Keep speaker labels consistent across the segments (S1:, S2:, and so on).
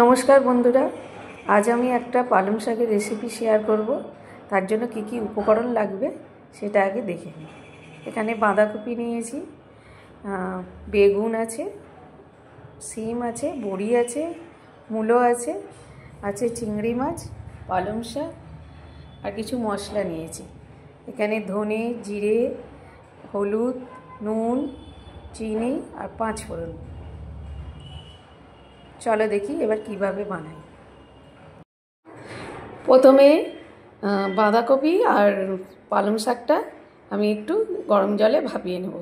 S1: নমস্কার বন্ধুরা, আজ আমি একটা পালং শাকের রেসিপি শেয়ার করব। তার জন্য কি কি উপকরণ লাগবে সেটা আগে দেখে নিই। এখানে বাঁধাকপি নিয়েছি, বেগুন আছে, সিম আছে, বড়ি আছে, মূলো আছে, আছে চিংড়ি মাছ, পালং শাক আর কিছু মশলা নিয়েছি। এখানে ধনে, জিরে, হলুদ, নুন, চিনি আর 5 ফোড়ন। চলো দেখি এবার কিভাবে বানাই। প্রথমে বাঁধাকপি আর পালং শাকটা আমি একটু গরম জলে ভাপিয়ে নেব।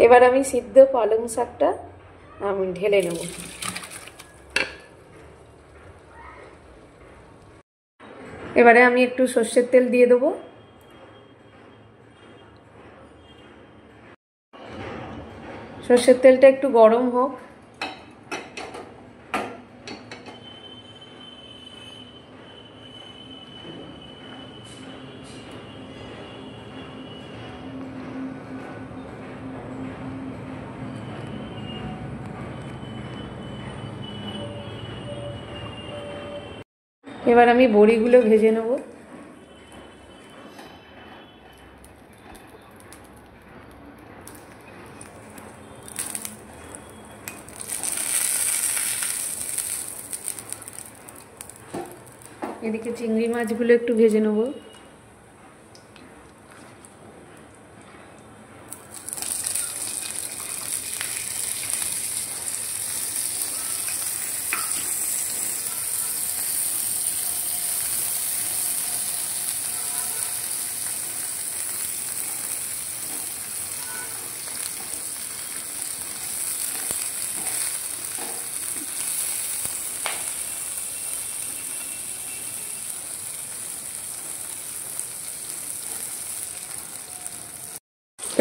S1: এবার আমি সিদ্ধ পালং শাকটা আমি ঢেলে নেব। এবারে আমি একটু সর্ষের তেল দিয়ে দেবো। সর্ষের তেলটা একটু গরম হোক। এবার আমি বড়িগুলো ভেজে নেব। এদিকে চিংড়ি মাছগুলো একটু ভেজে নেব।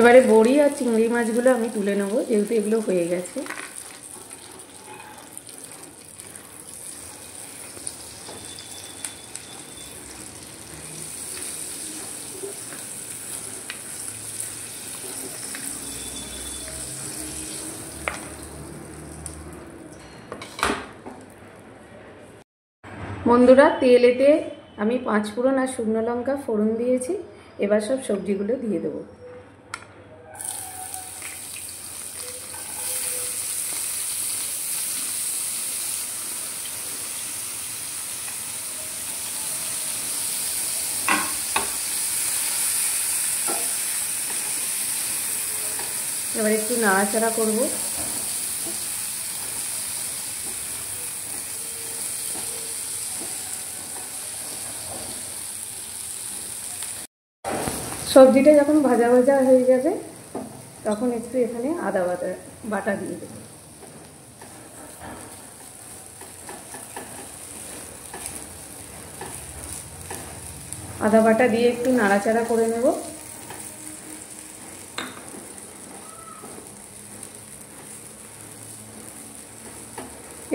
S1: এবারে বড়ি আর চিংড়ি মাছগুলো আমি তুলে নেব, যেহেতু এগুলো হয়ে গেছে। বন্ধুরা, তেলেতে আমি 5 ফোড়ন আর শুকনো লঙ্কা ফোড়ন দিয়েছি। এবার সব সবজিগুলো দিয়ে দেবো। এবার একটু নাড়াচাড়া করব। সবজিটা যখন ভাজা ভাজা হয়ে যাবে তখন একটু এখানে আদা বাটা দিয়ে দেবো। আদা বাটা দিয়ে একটু নাড়াচাড়া করে নেব।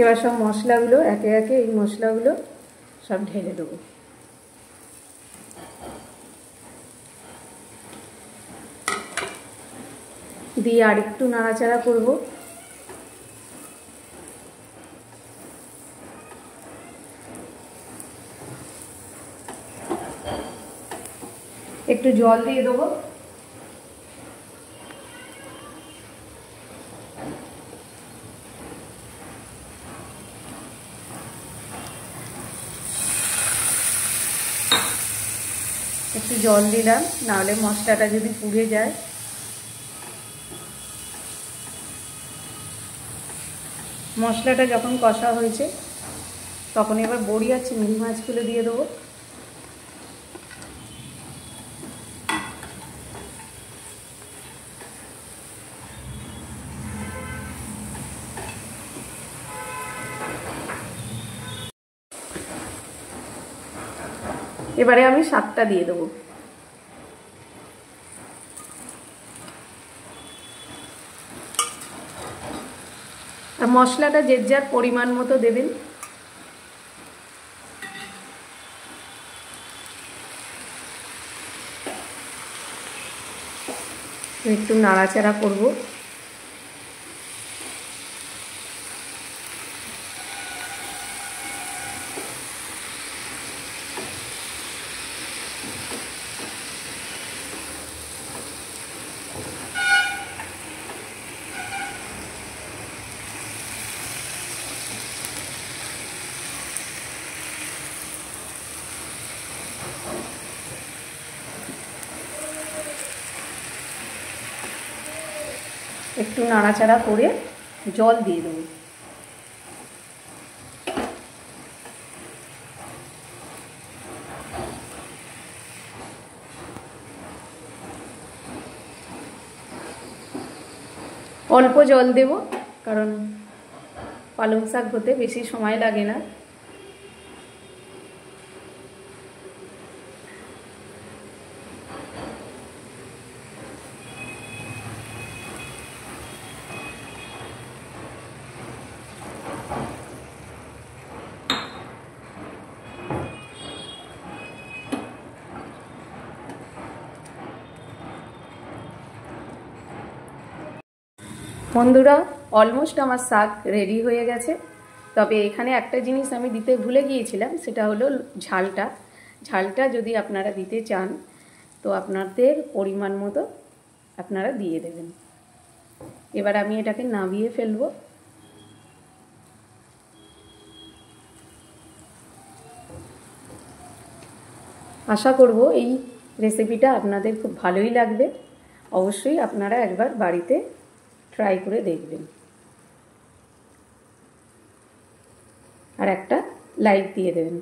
S1: এবার সব মশলাগুলো একে একে এই মশলাগুলো সব ঢেলে দেবো। দিয়ে আর একটু নাড়াচাড়া করব। একটু জল দিয়ে দেবো। একটু জল দিলাম, নাহলে মশলাটা যদি পুড়ে যায়। মশলাটা যখন কষা হয়েছে তখন এবার বড়ি আর চিংড়ি মাছগুলো দিয়ে দেবো। এবারে আমি শাকটা দিয়ে দেবো। আর মশলাটা যে যার পরিমাণ মতো দেবেন। একটু নাড়াচাড়া করব। একটু নাড়াচাড়া করে জল দিয়ে দেবো। অল্প জল দেব, কারণ পালং শাক হতে বেশি সময় লাগে না। বন্ধুরা, অলমোস্ট আমার শাক রেডি হয়ে গেছে। তবে এখানে একটা জিনিস আমি দিতে ভুলে গিয়েছিলাম, সেটা হলো ঝালটা। ঝালটা যদি আপনারা দিতে চান তো আপনাদের পরিমাণ মতো আপনারা দিয়ে দেবেন। এবার আমি এটাকে নামিয়ে ফেলবো। আশা করব এই রেসিপিটা আপনাদের খুব ভালোই লাগবে। অবশ্যই আপনারা একবার বাড়িতে ট্রাই করে দেখবেন, আর একটা লাইক দিয়ে দেবেন।